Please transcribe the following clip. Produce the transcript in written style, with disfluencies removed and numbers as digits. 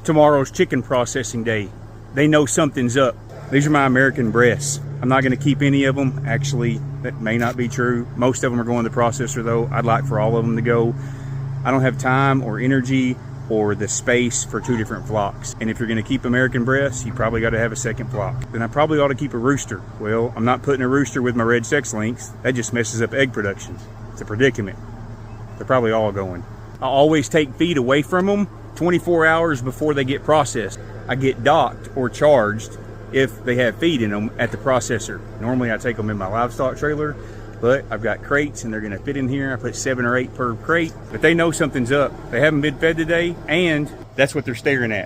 tomorrow's chicken processing day. They know something's up. These are my American breasts. I'm not going to keep any of them. Actually, that may not be true. Most of them are going to the processor though. I'd like for all of them to go. I don't have time or energy or the space for 2 different flocks. And if you're going to keep American breasts, you probably got to have a second flock. Then I probably ought to keep a rooster. Well, I'm not putting a rooster with my red sex links. That just messes up egg production. It's a predicament. They're probably all going. I always take feed away from them 24 hours before they get processed. I get docked or charged if they have feed in them at the processor. Normally I take them in my livestock trailer, but I've got crates and they're gonna fit in here. I put 7 or 8 per crate, but they know something's up. They haven't been fed today, and that's what they're staring at.